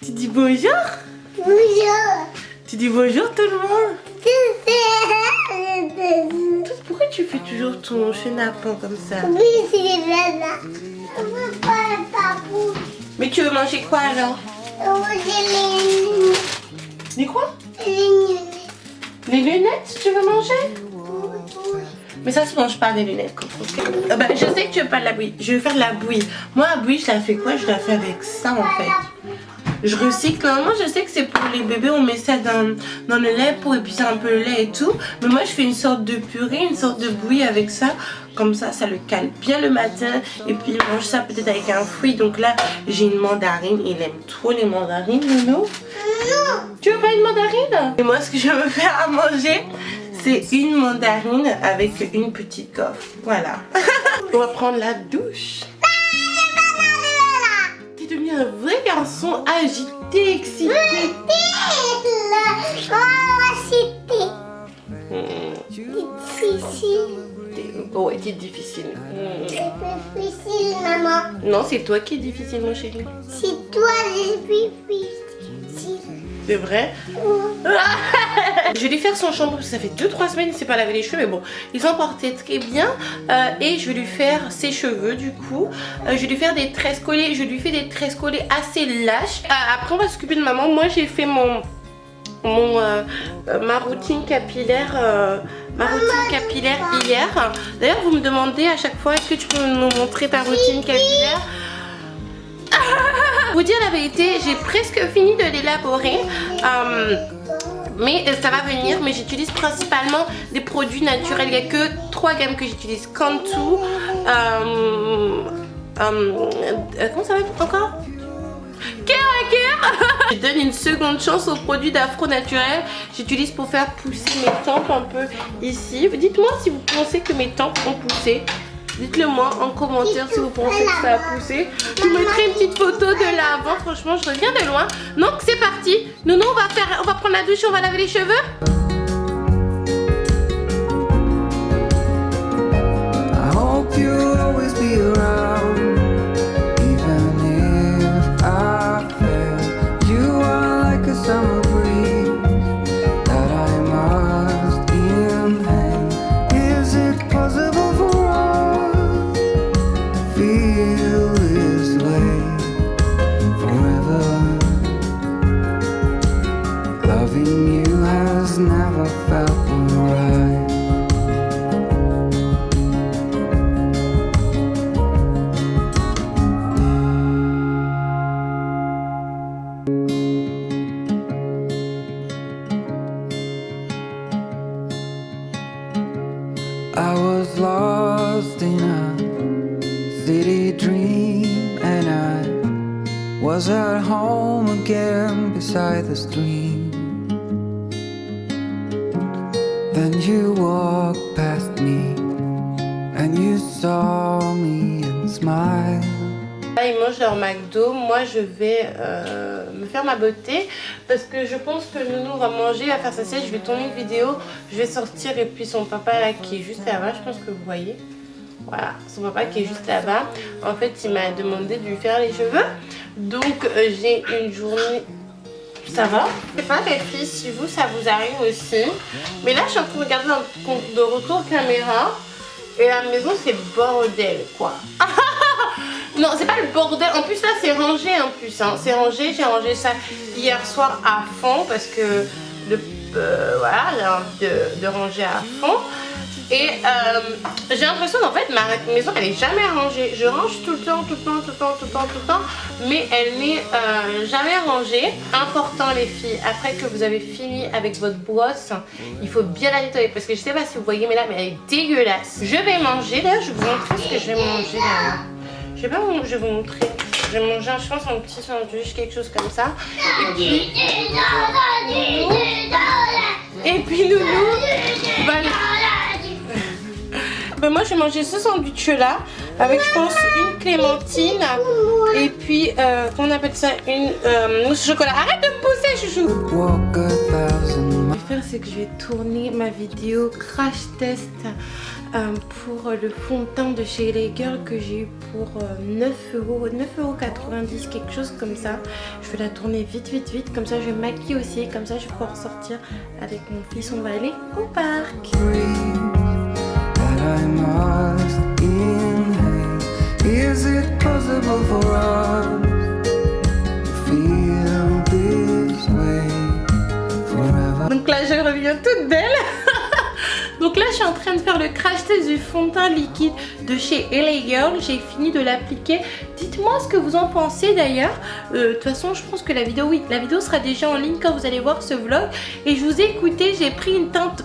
Tu dis bonjour? Bonjour. Tu dis bonjour tout le monde? Pourquoi tu fais toujours ton chenapan comme ça? Oui, c'est là. On veut pas ta bouche. Mais tu veux manger quoi alors? On veut les Les quoi? lunettes. Les lunettes, tu veux manger? Mais ça se mange pas les lunettes. Je sais que tu veux pas de la bouillie. Je vais faire de la bouillie. Moi la bouillie je la fais quoi? Je la fais avec ça en fait. Je recycle. Moi je sais que c'est pour les bébés, on met ça dans le lait pour épuiser un peu le lait et tout. Mais moi je fais une sorte de purée, une sorte de bouillie avec ça. Comme ça, ça le cale bien le matin. Et puis il mange ça peut-être avec un fruit. Donc là j'ai une mandarine. Il aime trop les mandarines, Nono. Tu veux pas une mandarine? Et moi ce que je veux faire à manger, c'est une mandarine avec une petite gaufre. Voilà. On va prendre la douche. T'es devenu un vrai garçon agité, excité. Ouais, t'es difficile. C'est difficile, maman. Non, c'est toi qui es difficile, mon chéri. C'est toi, je suis difficile. C'est vrai? Je vais lui faire son shampoing parce que ça fait 2-3 semaines qu'il ne s'est pas lavé les cheveux, mais bon, ils s'en portaient très bien. Et je vais lui faire ses cheveux du coup. Je vais lui faire des tresses collées. Je lui fais des tresses collées assez lâches. Après, on va s'occuper de maman. Moi, j'ai fait ma routine capillaire. Hier. D'ailleurs, vous me demandez à chaque fois, est-ce que tu peux nous montrer ta routine capillaire? Vous dire la vérité, j'ai presque fini de l'élaborer. Mais ça va venir, mais j'utilise principalement des produits naturels. Il n'y a que 3 gammes que j'utilise. Cantu, comment ça va encore? Je donne une seconde chance aux produits d'Afro Naturel. J'utilise pour faire pousser mes tempes un peu ici. Dites-moi si vous pensez que mes tempes ont poussé. Dites-le moi en commentaire si vous pensez que ça a poussé. Je vous mettrai une petite photo de l'avant. Franchement, je reviens de loin. Donc c'est parti. Nounou, on va prendre la douche, on va laver les cheveux. I hope you'll always be around. Even if I fail, you are like a summer breeze that I must inhale. Is it possible for us to feel this way forever? Loving you has never felt right. I was lost in a city dream, and I was at home again beside the stream. Then you walked past me, and you saw me and smiled. Là, ils mangent leur McDo. Moi, je vais me faire ma beauté parce que je pense que Nounou va manger, va faire sa sieste. Je vais tourner une vidéo, je vais sortir et puis son papa là qui est juste là-bas, je pense que vous voyez. Voilà, son papa qui est juste là-bas. En fait, il m'a demandé de lui faire les cheveux. Donc, j'ai une journée. Ça va? Je sais pas les filles si vous, ça vous arrive aussi. Mais là, je suis en train de regarder un compte de retour caméra. Et la maison, c'est bordel quoi. Non, c'est pas le bordel. En plus, là, c'est rangé en plus. Hein. C'est rangé. J'ai rangé ça hier soir à fond parce que voilà, j'ai envie de ranger à fond. Et j'ai l'impression qu'en fait, ma maison, elle est jamais rangée. Je range tout le temps, mais elle n'est jamais rangée. Important, les filles, après que vous avez fini avec votre brosse, il faut bien la nettoyer parce que je sais pas si vous voyez, mais là, elle est dégueulasse. Je vais manger. D'ailleurs, je vais vous montrer ce que je vais manger. Je sais pas où je vais vous montrer. Je vais manger, je pense, un petit sandwich, quelque chose comme ça. Et puis Nounou va... Ben moi, je vais manger ce sandwich là avec, je pense, une clémentine et puis, comment on appelle ça, une mousse au chocolat. Arrête de me pousser, chouchou. Ce que je vais faire, c'est que je vais tourner ma vidéo crash test pour le fond de teint de chez LA Girl que j'ai eu pour 9 €, 9,90 €, quelque chose comme ça. Je vais la tourner vite, comme ça je vais me maquiller aussi, comme ça je vais pouvoir sortir avec mon fils, on va aller au parc. Donc là je reviens toute belle. Donc là je suis en train de faire le crash test du fond de teint liquide de chez LA Girl. J'ai fini de l'appliquer. Dites-moi ce que vous en pensez d'ailleurs. De toute façon je pense que la vidéo sera déjà en ligne quand vous allez voir ce vlog. Et je vous ai écouté, j'ai pris une teinte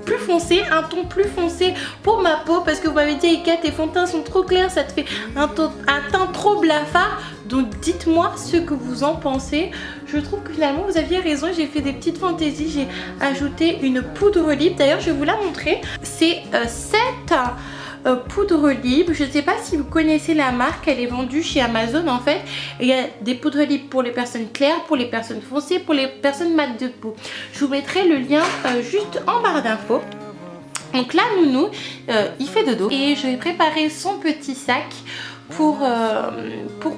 plus foncé, un ton plus foncé pour ma peau parce que vous m'avez dit Eka, tes fonds de teint sont trop clairs, ça te fait un teint trop blafard. Donc dites-moi ce que vous en pensez. Je trouve que finalement vous aviez raison, j'ai fait des petites fantaisies, j'ai ajouté une poudre libre, d'ailleurs je vais vous la montrer. C'est cette poudre libre, je ne sais pas si vous connaissez la marque, elle est vendue chez Amazon en fait. Il y a des poudres libres pour les personnes claires, pour les personnes foncées, pour les personnes mat de peau. Je vous mettrai le lien juste en barre d'infos. Donc là Nounou il fait dodo et je vais préparer son petit sac pour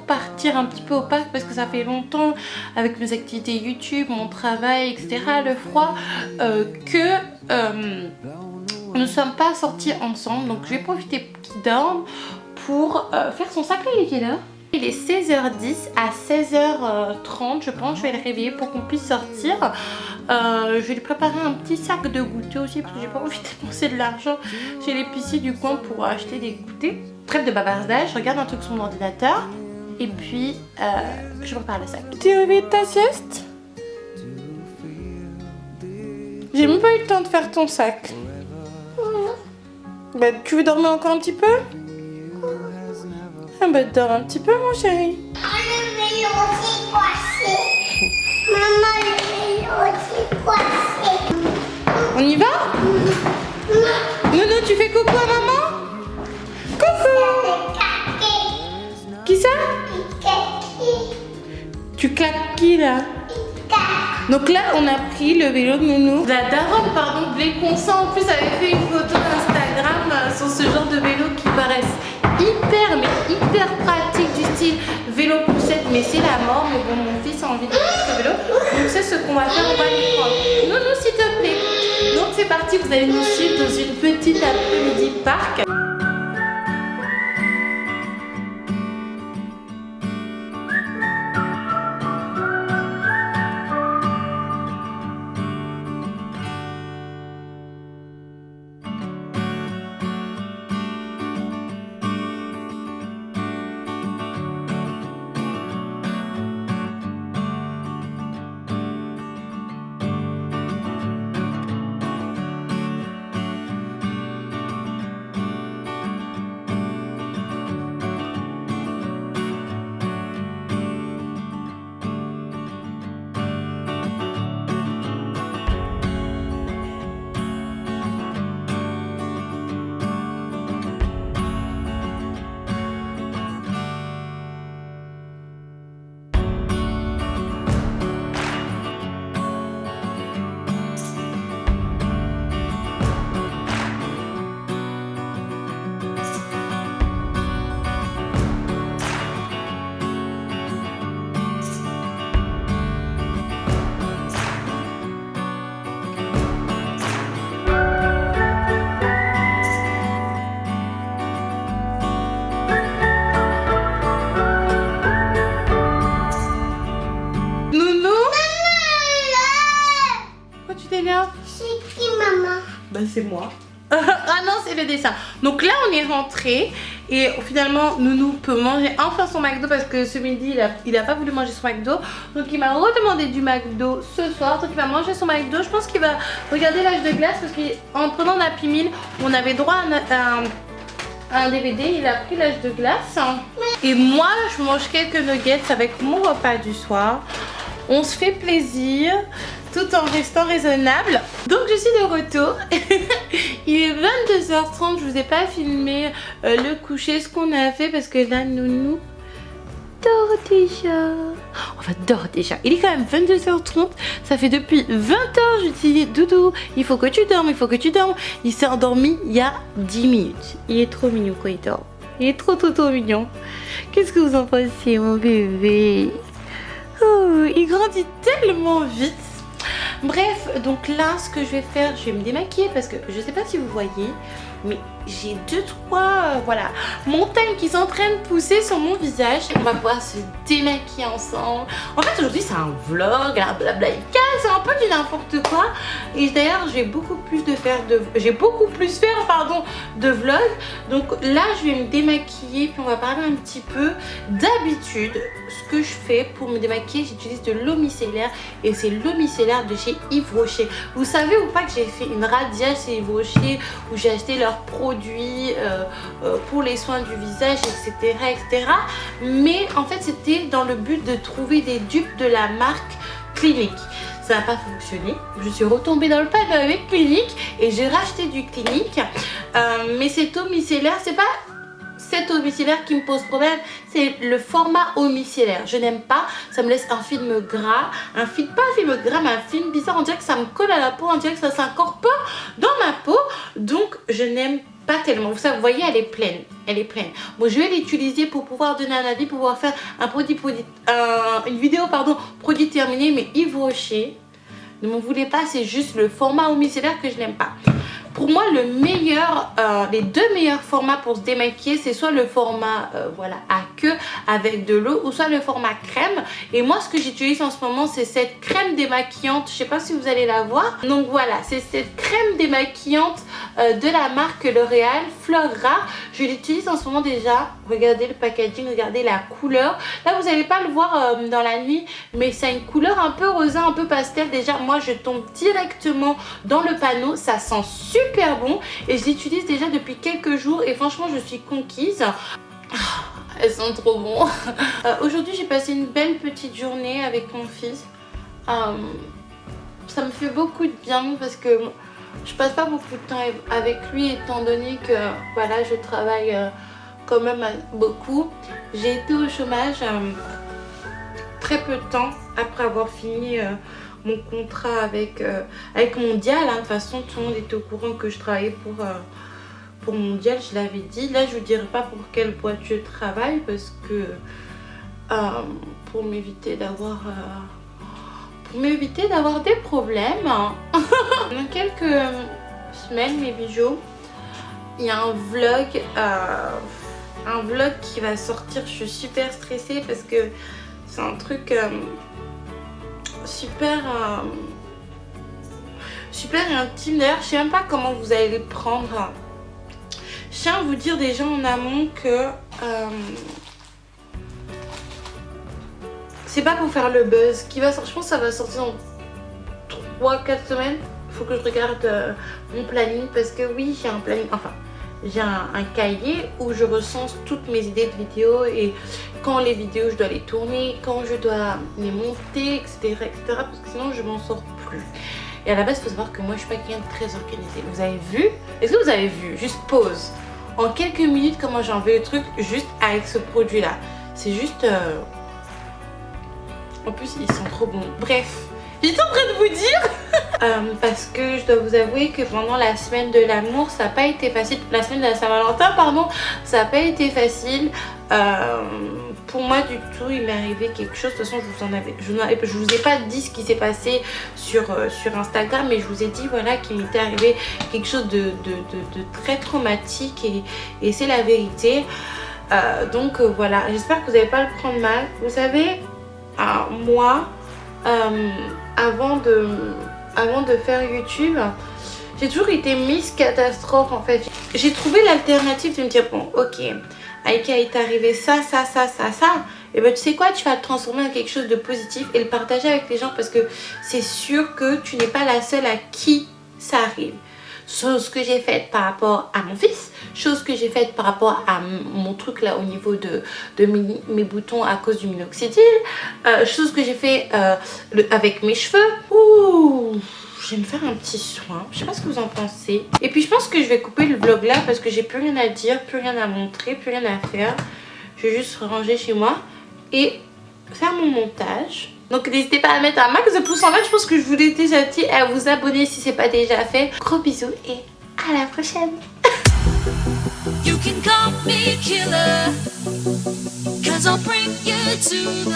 partir un petit peu au parc parce que ça fait longtemps avec mes activités YouTube, mon travail, etc., le froid, que nous ne sommes pas sortis ensemble. Donc je vais profiter qu'il dorme pour faire son sac. Là il est quelle heure ? Il est 16h10, à 16h30 je pense, je vais le réveiller pour qu'on puisse sortir. Je vais lui préparer un petit sac de goûter aussi parce que j'ai pas envie de dépenser de l'argent chez l'épicier du coin pour acheter des goûters. Trêve de bavardage, je regarde un truc sur mon ordinateur et puis je prépare le sac. Tu es réveillée de ta sieste? J'ai même pas eu le temps de faire ton sac. Bah, tu veux dormir encore un petit peu? Ah bah dors un petit peu mon chéri. Le vélo aussi coincé. Maman, le vélo aussi coincé. On y va? Nounou, tu fais coucou à maman? Coucou. Qui ça? Tu claques qui là? Donc là on a pris le vélo de Nounou. La daronne pardon, Blé Consent en plus avait fait une photo d'Instagram sur ce genre de vélo qui paraissent hyper pratique du style vélo poussette, mais c'est la mort. Mais bon, mon fils a envie de faire ce vélo, donc c'est ce qu'on va faire, on va lui prendre. Nounou s'il te plaît. Donc c'est parti, vous allez nous suivre dans une petite après-midi parc. Bah c'est moi. Ah non, c'est le dessin. Donc là on est rentré et finalement Nounou peut manger enfin son McDo parce que ce midi il a pas voulu manger son McDo. Donc il m'a redemandé du McDo ce soir. Donc il va manger son McDo. Je pense qu'il va regarder l'âge de glace parce qu'en prenant un Happy Meal on avait droit à un DVD. Il a pris l'âge de glace. Et moi je mange quelques nuggets avec mon repas du soir. On se fait plaisir tout en restant raisonnable. Donc je suis de retour. Il est 22h30. Je vous ai pas filmé le coucher, ce qu'on a fait parce que là Nounou dort déjà. On va dormir déjà. Il est quand même 22h30. Ça fait depuis 20h. Je dis Doudou, il faut que tu dormes, il faut que tu dormes. Il s'est endormi il y a 10 minutes. Il est trop mignon quand il dort. Il est trop mignon. Qu'est-ce que vous en pensez, mon bébé? Oh, il grandit tellement vite. Bref, donc là, ce que je vais faire, je vais me démaquiller parce que je sais pas si vous voyez, mais j'ai 2-3 voilà, montagnes qui sont en train de pousser sur mon visage. On va pouvoir se démaquiller ensemble. En fait, aujourd'hui, c'est un vlog, un blabla, c'est un peu du n'importe quoi. Et d'ailleurs, j'ai beaucoup plus fait de vlogs. Donc là, je vais me démaquiller, puis on va parler un petit peu. D'habitude, ce que je fais pour me démaquiller, j'utilise de l'eau micellaire et c'est l'eau micellaire de chez Yves Rocher. Vous savez ou pas que j'ai fait une radiage chez Yves Rocher où j'ai acheté leurs produits pour les soins du visage, etc. Mais en fait, c'était dans le but de trouver des dupes de la marque Clinique. Ça n'a pas fonctionné. Je suis retombée dans le panneau avec Clinique et j'ai racheté du Clinique. Mais cette eau micellaire, c'est pas cette eau micellaire qui me pose problème, c'est le format eau micellaire. Je n'aime pas, ça me laisse un film gras, pas un film gras, mais un film bizarre. On dirait que ça me colle à la peau, on dirait que ça s'incorpore dans ma peau. Donc je n'aime pas tellement. Vous savez, vous voyez, elle est pleine. Bon, je vais l'utiliser pour pouvoir donner un avis, pour pouvoir faire une vidéo, produit terminé, mais Yves Rocher, ne m'en voulez pas, c'est juste le format eau micellaire que je n'aime pas. Pour moi, les deux meilleurs formats pour se démaquiller, c'est soit le format à queue avec de l'eau, ou soit le format crème. Et moi, ce que j'utilise en ce moment, c'est cette crème démaquillante. Je sais pas si vous allez la voir. Donc voilà, c'est cette crème démaquillante de la marque L'Oréal, Fleur Rare. Je l'utilise en ce moment déjà. Regardez le packaging, regardez la couleur. Là, vous n'allez pas le voir dans la nuit, mais ça a une couleur un peu rosa, un peu pastel. Déjà, moi, je tombe directement dans le panneau. Ça sent super bon et je l'utilise déjà depuis quelques jours et franchement, je suis conquise. Elles sont trop bons. Aujourd'hui, j'ai passé une belle petite journée avec mon fils. Ça me fait beaucoup de bien parce que je passe pas beaucoup de temps avec lui étant donné que voilà, je travaille quand même beaucoup. J'ai été au chômage très peu de temps après avoir fini mon contrat avec Mondial. De toute façon, tout le monde était au courant que je travaillais pour Mondial, je l'avais dit. Là, je vous dirai pas pour quelle boîte je travaille parce que pour m'éviter d'avoir des problèmes. Dans quelques semaines, mes bijoux, il y a un vlog qui va sortir. Je suis super stressée parce que c'est un truc super intime. D'ailleurs, je sais même pas comment vous allez le prendre. Je tiens à vous dire déjà en amont que c'est pas pour faire le buzz qui va sortir. Je pense que ça va sortir dans 3-4 semaines. Il faut que je regarde mon planning parce que oui, j'ai un planning, enfin j'ai un cahier où je recense toutes mes idées de vidéos et quand les vidéos je dois les tourner, quand je dois les monter, etc. parce que sinon je m'en sors plus. Et à la base, il faut savoir que moi je suis pas quelqu'un de très organisé. Vous avez vu? Est-ce que vous avez vu? Juste pause. En quelques minutes comment j'ai enlevé le truc juste avec ce produit là. C'est juste... En plus ils sont trop bons. Bref, j'étais en train de vous dire parce que je dois vous avouer que pendant la semaine de l'amour, ça n'a pas été facile. La semaine de la Saint-Valentin, pardon, ça n'a pas été facile. Pour moi du tout, il m'est arrivé quelque chose. De toute façon, je vous ai pas dit ce qui s'est passé sur Instagram, mais je vous ai dit voilà qu'il m'était arrivé quelque chose de très traumatique et c'est la vérité. Donc voilà, j'espère que vous n'allez pas le prendre mal. Vous savez, moi, avant de faire YouTube, j'ai toujours été Miss Catastrophe en fait. J'ai trouvé l'alternative de me dire bon ok, Aïka, il t'est arrivé ça, et ben tu sais quoi, tu vas le transformer en quelque chose de positif et le partager avec les gens parce que c'est sûr que tu n'es pas la seule à qui ça arrive. Chose que j'ai faite par rapport à mon fils, chose que j'ai faite par rapport à mon truc là au niveau de mes boutons à cause du minoxidil, chose que j'ai fait avec mes cheveux. Ouh, je vais me faire un petit soin, je sais pas ce que vous en pensez. Et puis je pense que je vais couper le vlog là parce que j'ai plus rien à dire, plus rien à montrer, plus rien à faire. Je vais juste ranger chez moi. et faire mon montage. Donc n'hésitez pas à mettre un max de pouces en l'air. Je pense que je vous l'ai déjà dit, et à vous abonner si c'est pas déjà fait. Gros bisous et à la prochaine. You can call me killer, 'cause I'll bring you to